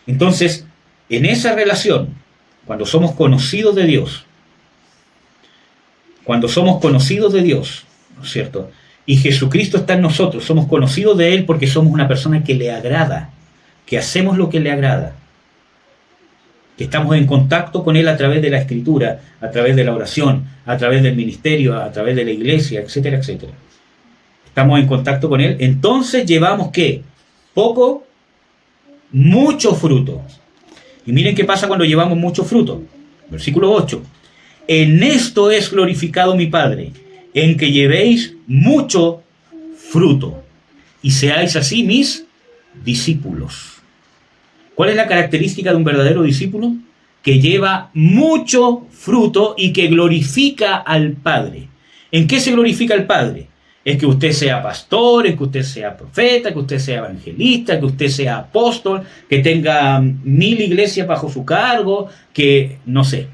Entonces, en esa relación, cuando somos conocidos de Dios, ¿no es cierto? Y Jesucristo está en nosotros, somos conocidos de Él porque somos una persona que le agrada, que hacemos lo que le agrada. que estamos en contacto con Él a través de la Escritura, a través de la oración, a través del ministerio, a través de la iglesia, etcétera, etcétera. Estamos en contacto con Él, entonces llevamos ¿qué? Poco, mucho fruto. Y miren qué pasa cuando llevamos mucho fruto. Versículo 8. En esto es glorificado mi Padre, en que llevéis mucho fruto y seáis así mis discípulos. ¿Cuál es la característica de un verdadero discípulo? Que lleva mucho fruto y que glorifica al Padre. ¿En qué se glorifica al Padre? Es que usted sea pastor, es que usted sea profeta, que usted sea evangelista, que usted sea apóstol, que tenga 1000 iglesias bajo su cargo, que no sé.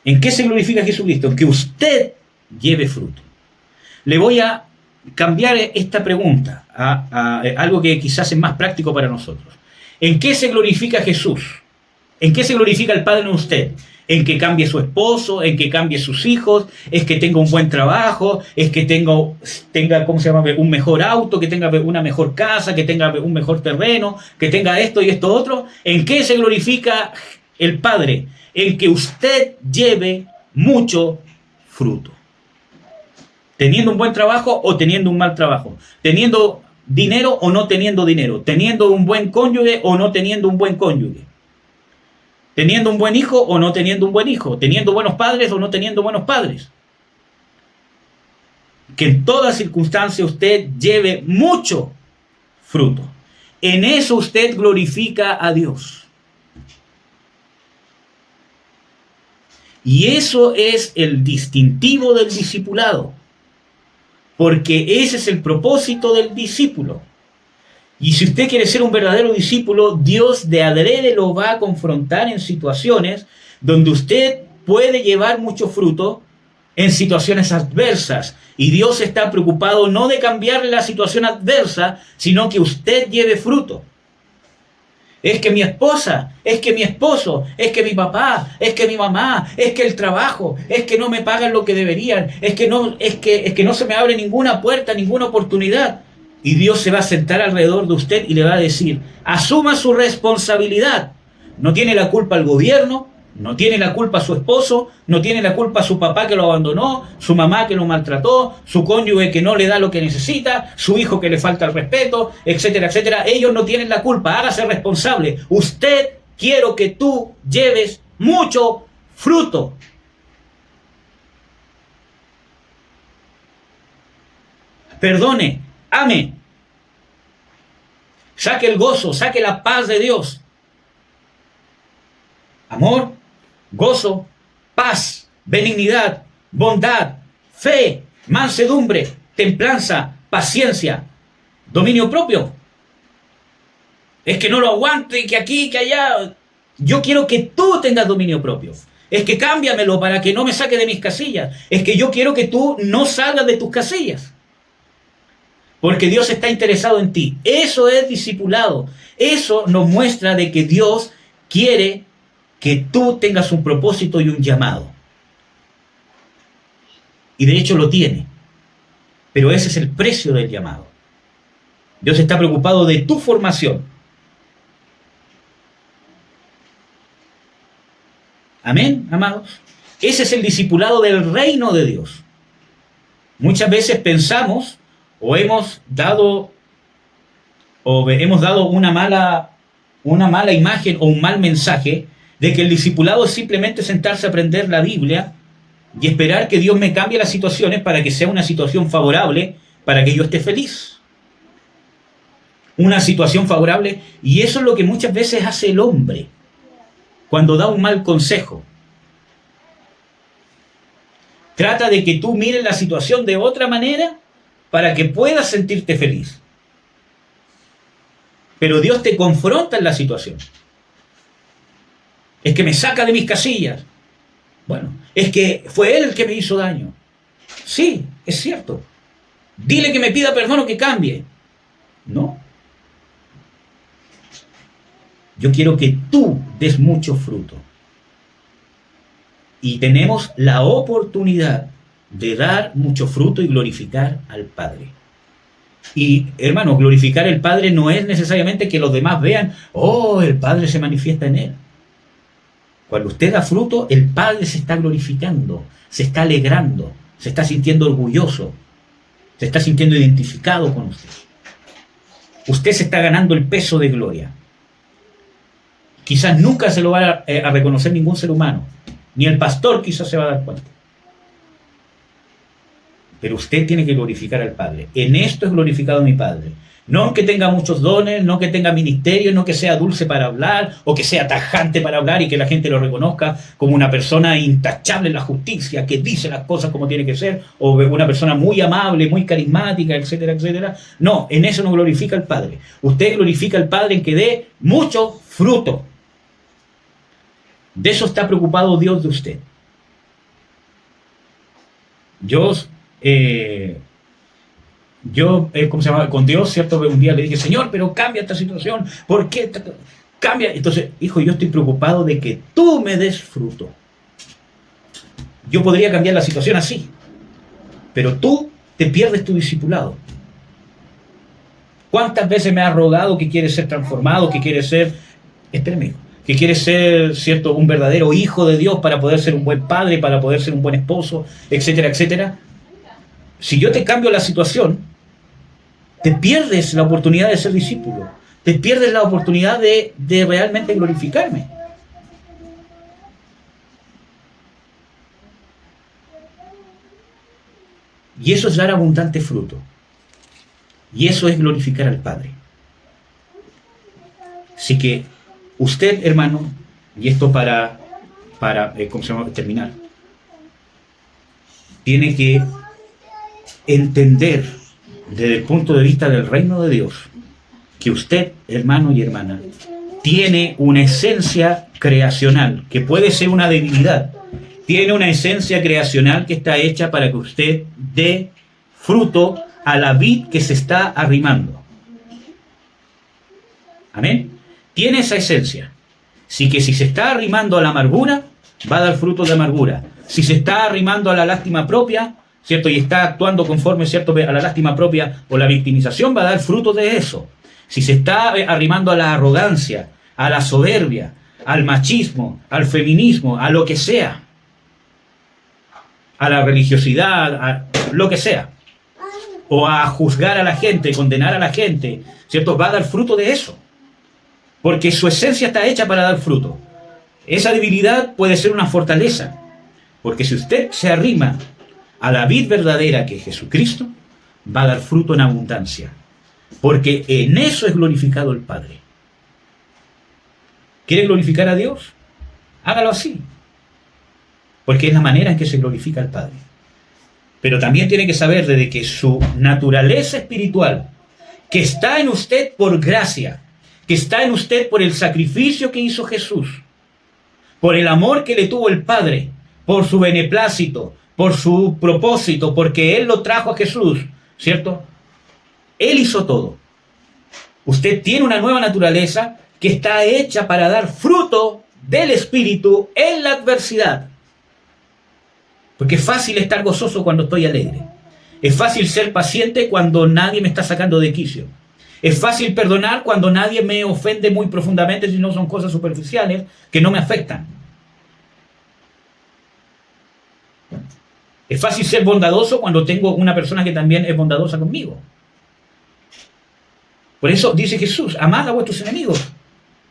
¿En qué se glorifica Jesucristo? En que usted lleve fruto. Le voy a cambiar esta pregunta a algo que quizás es más práctico para nosotros. ¿En qué se glorifica Jesús? ¿En qué se glorifica el Padre en usted? ¿En que cambie su esposo? ¿En que cambie sus hijos? ¿Es que tenga un buen trabajo? ¿Es que tenga ¿cómo se llama? Un mejor auto? ¿Que tenga una mejor casa? ¿Que tenga un mejor terreno? ¿Que tenga esto y esto otro? ¿En qué se glorifica el Padre? En que usted lleve mucho fruto. Teniendo un buen trabajo o teniendo un mal trabajo. Teniendo dinero o no teniendo dinero. Teniendo un buen cónyuge o no teniendo un buen cónyuge. Teniendo un buen hijo o no teniendo un buen hijo. Teniendo buenos padres o no teniendo buenos padres. Que en toda circunstancia usted lleve mucho fruto. En eso usted glorifica a Dios. Y eso es el distintivo del discipulado. Porque ese es el propósito del discípulo. Y si usted quiere ser un verdadero discípulo, Dios de adrede lo va a confrontar en situaciones donde usted puede llevar mucho fruto en situaciones adversas. Y Dios está preocupado no de cambiar la situación adversa, sino que usted lleve fruto. Es que mi esposa, es que mi esposo, es que mi papá, es que mi mamá, es que el trabajo, es que no me pagan lo que deberían, es que no se me abre ninguna puerta, ninguna oportunidad. Y Dios se va a sentar alrededor de usted y le va a decir, asuma su responsabilidad. No tiene la culpa el gobierno, no tiene la culpa su esposo, no tiene la culpa su papá que lo abandonó, su mamá que lo maltrató, su cónyuge que no le da lo que necesita, su hijo que le falta el respeto, etcétera, etcétera. Ellos no tienen la culpa, hágase responsable. Usted, quiero que tú lleves mucho fruto. Perdone, ame. Saque el gozo, saque la paz de Dios. Amor, gozo, paz, benignidad, bondad, fe, mansedumbre, templanza, paciencia, dominio propio. Es que no lo aguante, que aquí, que allá. Yo quiero que tú tengas dominio propio. Es que cámbiamelo para que no me saque de mis casillas. Es que yo quiero que tú no salgas de tus casillas. Porque Dios está interesado en ti. Eso es discipulado. Eso nos muestra de que Dios quiere que tú tengas un propósito y un llamado. Y de hecho lo tiene. Pero ese es el precio del llamado. Dios está preocupado de tu formación. Amén, amados. Ese es el discipulado del reino de Dios. Muchas veces pensamos o hemos dado una mala imagen o un mal mensaje de que el discipulado es simplemente sentarse a aprender la Biblia y esperar que Dios me cambie las situaciones para que sea una situación favorable para que yo esté feliz. Una situación favorable, y eso es lo que muchas veces hace el hombre cuando da un mal consejo. Trata de que tú mires la situación de otra manera para que puedas sentirte feliz. Pero Dios te confronta en la situación. Es que me saca de mis casillas. Bueno, es que fue Él el que me hizo daño. Sí, es cierto. Dile que me pida perdón o que cambie. No. Yo quiero que tú des mucho fruto. Y tenemos la oportunidad de dar mucho fruto y glorificar al Padre. Y hermanos, glorificar al Padre no es necesariamente que los demás vean, oh, el Padre se manifiesta en él. Cuando usted da fruto, el Padre se está glorificando, se está alegrando, se está sintiendo orgulloso, se está sintiendo identificado con usted. Usted se está ganando el peso de gloria. Quizás nunca se lo va a reconocer ningún ser humano, ni el pastor quizás se va a dar cuenta. Pero usted tiene que glorificar al Padre. En esto es glorificado mi Padre. No que tenga muchos dones, no que tenga ministerio, no que sea dulce para hablar, o que sea tajante para hablar y que la gente lo reconozca como una persona intachable en la justicia, que dice las cosas como tiene que ser, o una persona muy amable, muy carismática, etcétera, etcétera. No, en eso no glorifica al Padre. Usted glorifica al Padre en que dé mucho fruto. De eso está preocupado Dios de usted. ¿Cómo se llama? Con Dios, ¿cierto? Un día le dije, Señor, pero cambia esta situación. ¿Por qué? Cambia. Entonces, hijo, yo estoy preocupado de que tú me des fruto. Yo podría cambiar la situación así, pero tú te pierdes tu discipulado. ¿Cuántas veces me has rogado que quieres ser transformado, que quieres ser, espérame, hijo, que quieres ser, ¿cierto?, un verdadero hijo de Dios para poder ser un buen padre, para poder ser un buen esposo, etcétera, etcétera? Si yo te cambio la situación, te pierdes la oportunidad de ser discípulo, te pierdes la oportunidad de realmente glorificarme. Y eso es dar abundante fruto. Y eso es glorificar al Padre. Así que usted, hermano, y esto para ¿cómo se llama?, terminar, tiene que entender desde el punto de vista del reino de Dios que usted, hermano y hermana, tiene una esencia creacional, que puede ser una debilidad. Tiene una esencia creacional que está hecha para que usted dé fruto a la vid que se está arrimando. Amén. Tiene esa esencia. Así que si se está arrimando a la amargura, va a dar fruto de amargura. Si se está arrimando a la lástima propia, ¿cierto?, y está actuando conforme, ¿cierto?, a la lástima propia o la victimización, va a dar fruto de eso. Si se está arrimando a la arrogancia, a la soberbia, al machismo, al feminismo, a lo que sea, a la religiosidad, a lo que sea, o a juzgar a la gente, condenar a la gente, ¿cierto?, va a dar fruto de eso. Porque su esencia está hecha para dar fruto. Esa debilidad puede ser una fortaleza. Porque si usted se arrima a la vid verdadera que es Jesucristo, va a dar fruto en abundancia. Porque en eso es glorificado el Padre. ¿Quiere glorificar a Dios? Hágalo así. Porque es la manera en que se glorifica al Padre. Pero también tiene que saber desde que su naturaleza espiritual, que está en usted por gracia, que está en usted por el sacrificio que hizo Jesús, por el amor que le tuvo el Padre, por su beneplácito, por su propósito, porque Él lo trajo a Jesús, ¿cierto? Él hizo todo. Usted tiene una nueva naturaleza que está hecha para dar fruto del Espíritu en la adversidad. Porque es fácil estar gozoso cuando estoy alegre. Es fácil ser paciente cuando nadie me está sacando de quicio. Es fácil perdonar cuando nadie me ofende muy profundamente, si no son cosas superficiales que no me afectan. Es fácil ser bondadoso cuando tengo una persona que también es bondadosa conmigo. Por eso dice Jesús, amad a vuestros enemigos.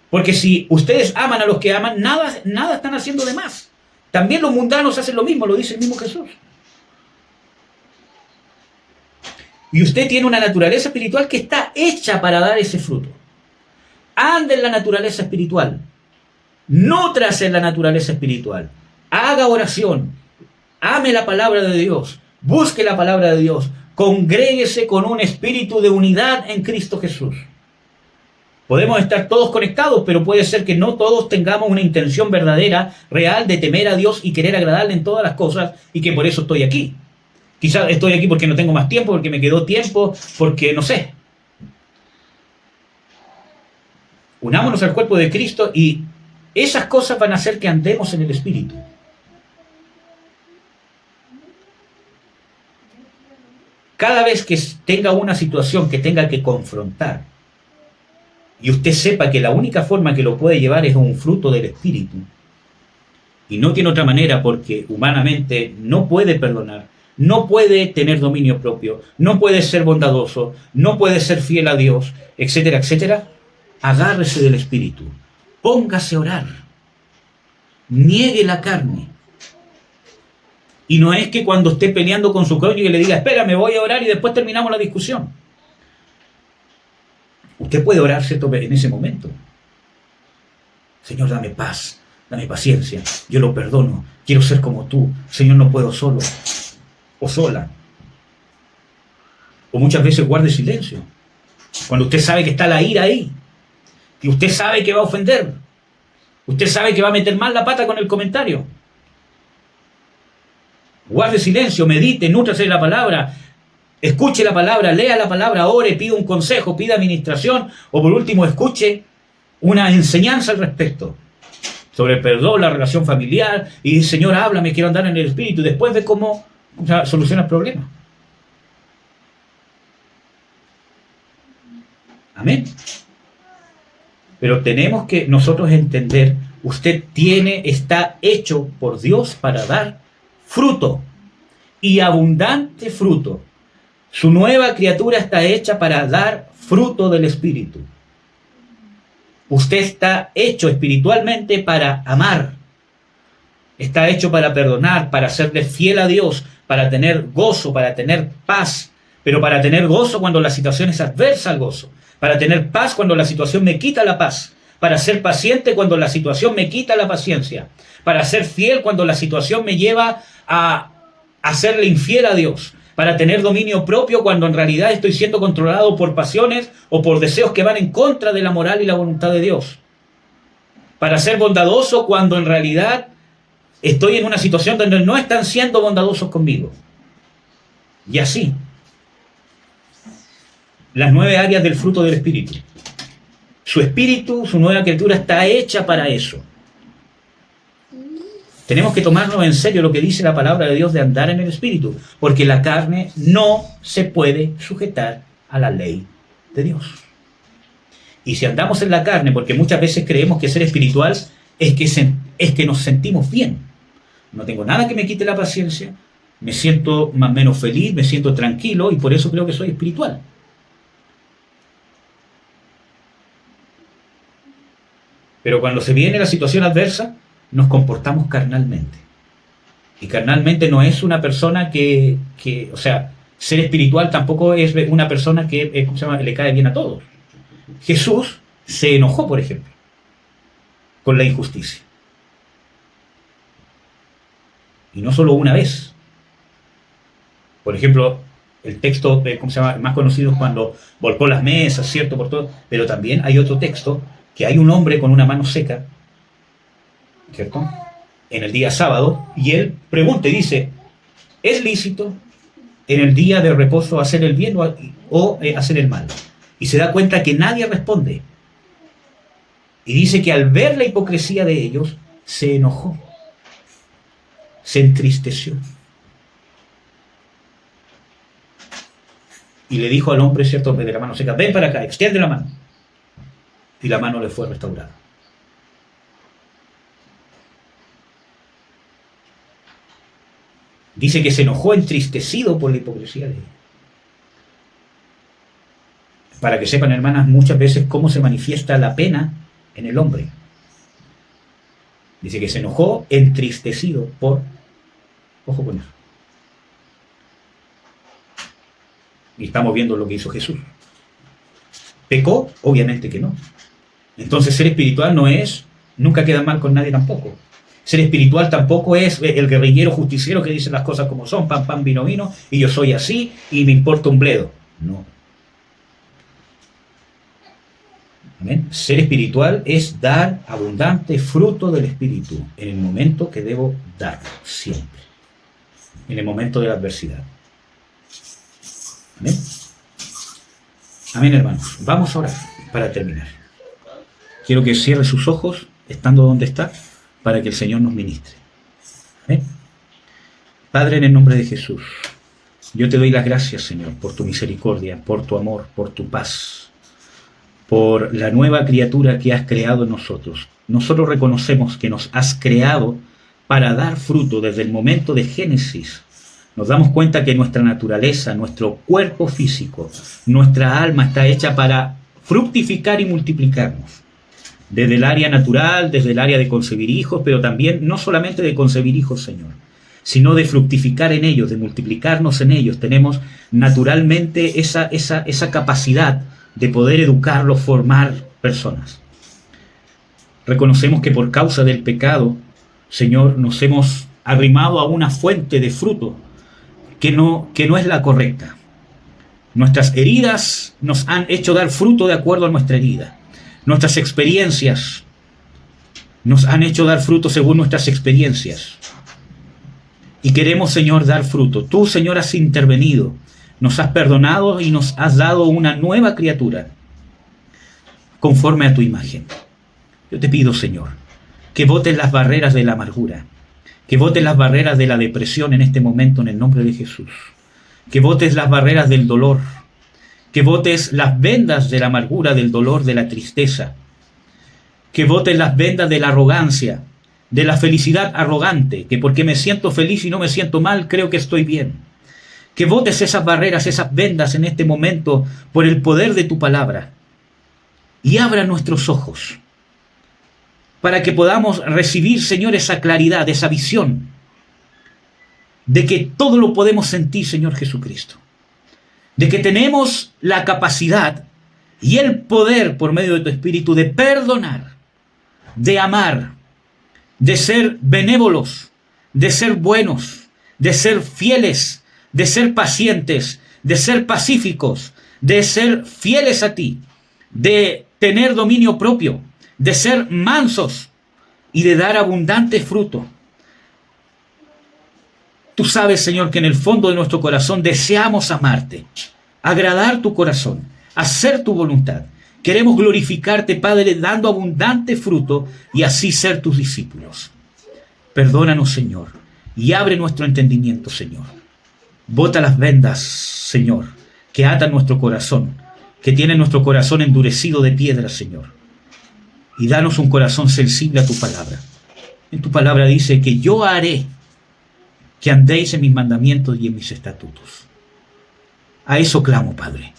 Porque si ustedes aman a los que aman, nada están haciendo de más. También los mundanos hacen lo mismo, lo dice el mismo Jesús. Y usted tiene una naturaleza espiritual que está hecha para dar ese fruto. Ande en la naturaleza espiritual. Nútrase en la naturaleza espiritual. Haga oración. Ame la palabra de Dios. Busque la palabra de Dios. Congréguese con un espíritu de unidad en Cristo Jesús. Podemos estar todos conectados, pero puede ser que no todos tengamos una intención verdadera, real, de temer a Dios y querer agradarle en todas las cosas, y que por eso estoy aquí. Quizás estoy aquí porque no tengo más tiempo, porque me quedó tiempo, porque no sé. Unámonos al cuerpo de Cristo y esas cosas van a hacer que andemos en el Espíritu. cada vez que tenga una situación que tenga que confrontar, y usted sepa que la única forma que lo puede llevar es un fruto del Espíritu, y no tiene otra manera porque humanamente no puede perdonar, no puede tener dominio propio, no puede ser bondadoso, no puede ser fiel a Dios, etcétera, etcétera, agárrese del Espíritu, póngase a orar, niegue la carne. Y no es que cuando esté peleando con su cónyuge le diga, espera, me voy a orar y después terminamos la discusión. Usted puede orar, ¿cierto?, en ese momento. Señor, dame paz, dame paciencia, yo lo perdono, quiero ser como tú. Señor, no puedo solo o sola. O muchas veces guarde silencio. Cuando usted sabe que está la ira ahí, que usted sabe que va a ofender, usted sabe que va a meter mal la pata con el comentario. Guarde silencio, medite, nútrase de la palabra, escuche la palabra, lea la palabra, ore, pida un consejo, pida administración, o por último escuche una enseñanza al respecto sobre el perdón, la relación familiar, y dice, Señor, háblame, quiero andar en el Espíritu, y después ve cómo soluciona el problema. Amén. Pero tenemos que nosotros entender, usted está hecho por Dios para dar fruto, y abundante fruto. Su nueva criatura está hecha para dar fruto del Espíritu. Usted está hecho espiritualmente para amar. Está hecho para perdonar, para serle fiel a Dios, para tener gozo, para tener paz. Pero para tener gozo cuando la situación es adversa al gozo. Para tener paz cuando la situación me quita la paz. Para ser paciente cuando la situación me quita la paciencia. Para ser fiel cuando la situación me lleva a hacerle infiel a Dios. Para tener dominio propio cuando en realidad estoy siendo controlado por pasiones o por deseos que van en contra de la moral y la voluntad de Dios. Para ser bondadoso cuando en realidad estoy en una situación donde no están siendo bondadosos conmigo. Y así. Las 9 áreas del fruto del Espíritu. Su espíritu, su nueva criatura está hecha para eso. Tenemos que tomarnos en serio lo que dice la palabra de Dios de andar en el Espíritu, porque la carne no se puede sujetar a la ley de Dios. Y si andamos en la carne, porque muchas veces creemos que ser espiritual es que nos sentimos bien. No tengo nada que me quite la paciencia, me siento más o menos feliz, me siento tranquilo y por eso creo que soy espiritual. Pero cuando se viene la situación adversa, nos comportamos carnalmente. Y carnalmente no es una persona o sea, ser espiritual tampoco es una persona que le cae bien a todos. Jesús se enojó, por ejemplo, con la injusticia. Y no solo una vez. Por ejemplo, el texto más conocido es cuando volcó las mesas, ¿cierto? Por todo. Pero también hay otro texto que hay un hombre con una mano seca, ¿cierto?, en el día sábado, y él pregunta y dice, ¿es lícito en el día de reposo hacer el bien o hacer el mal? Y se da cuenta que nadie responde. Y dice que al ver la hipocresía de ellos, se enojó, se entristeció. Y le dijo al hombre, ¿cierto?, de la mano seca, ven para acá, extiende la mano. Y la mano le fue restaurada. Dice que se enojó entristecido por la hipocresía de ellos. Para que sepan, hermanas, muchas veces cómo se manifiesta la pena en el hombre. Dice que se enojó entristecido por... Ojo con eso. Y estamos viendo lo que hizo Jesús. ¿Pecó? Obviamente que no. Entonces ser espiritual no es, nunca queda mal con nadie tampoco. Ser espiritual tampoco es el guerrillero justiciero que dice las cosas como son, pan, pan, vino, vino, y yo soy así y me importa un bledo. No. ¿Amén? Ser espiritual es dar abundante fruto del Espíritu en el momento que debo dar, siempre. En el momento de la adversidad. Amén. Amén, hermanos. Vamos a orar para terminar. Quiero que cierre sus ojos, estando donde está, para que el Señor nos ministre. ¿Amén? Padre, en el nombre de Jesús, Yo te doy las gracias, Señor, por tu misericordia, por tu amor, por tu paz, por la nueva criatura que has creado en nosotros. Nosotros reconocemos que nos has creado para dar fruto desde el momento de Génesis. Nos damos cuenta que nuestra naturaleza, nuestro cuerpo físico, nuestra alma está hecha para fructificar y multiplicarnos. Desde el área natural, desde el área de concebir hijos, pero también no solamente de concebir hijos, Señor, sino de fructificar en ellos, de multiplicarnos en ellos. Tenemos naturalmente esa capacidad de poder educarlos, formar personas. Reconocemos que por causa del pecado, Señor, nos hemos arrimado a una fuente de fruto que no es la correcta. Nuestras heridas nos han hecho dar fruto de acuerdo a nuestra herida. Nuestras experiencias nos han hecho dar fruto según nuestras experiencias. Y queremos, Señor, dar fruto. Tú, Señor, has intervenido, nos has perdonado y nos has dado una nueva criatura conforme a tu imagen. Yo te pido, Señor, que botes las barreras de la amargura, que botes las barreras de la depresión en este momento en el nombre de Jesús, que botes las barreras del dolor, que botes las vendas de la amargura, del dolor, de la tristeza, que botes las vendas de la arrogancia, de la felicidad arrogante, que porque me siento feliz y no me siento mal, creo que estoy bien. Que botes esas barreras, esas vendas en este momento por el poder de tu palabra y abra nuestros ojos para que podamos recibir, Señor, esa claridad, esa visión de que todo lo podemos sentir, Señor Jesucristo, de que tenemos la capacidad y el poder por medio de tu Espíritu de perdonar, de amar, de ser benévolos, de ser buenos, de ser fieles, de ser pacientes, de ser pacíficos, de ser fieles a ti, de tener dominio propio, de ser mansos y de dar abundante fruto. Tú sabes, Señor, que en el fondo de nuestro corazón deseamos amarte, agradar tu corazón, hacer tu voluntad. Queremos glorificarte, Padre, dando abundante fruto y así ser tus discípulos. Perdónanos, Señor, y abre nuestro entendimiento, Señor. Bota las vendas, Señor, que atan nuestro corazón, que tienen nuestro corazón endurecido de piedra, Señor. Y danos un corazón sensible a tu palabra. En tu palabra dice que yo haré que andéis en mis mandamientos y en mis estatutos. A eso clamo, Padre,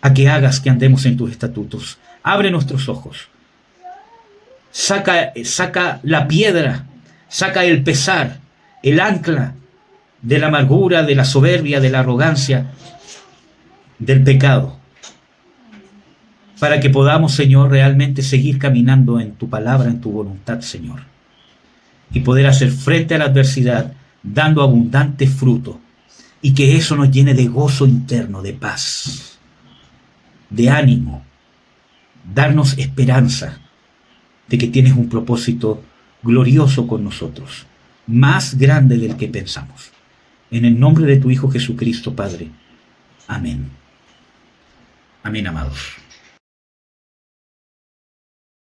a que hagas que andemos en tus estatutos. Abre nuestros ojos. Saca la piedra, saca el pesar, el ancla de la amargura, de la soberbia, de la arrogancia, del pecado, para que podamos, Señor, realmente seguir caminando en tu palabra, en tu voluntad, Señor, y poder hacer frente a la adversidad, dando abundante fruto, y que eso nos llene de gozo interno, de paz, de ánimo, darnos esperanza de que tienes un propósito glorioso con nosotros, más grande del que pensamos. En el nombre de tu Hijo Jesucristo, Padre. Amén. Amén, amados.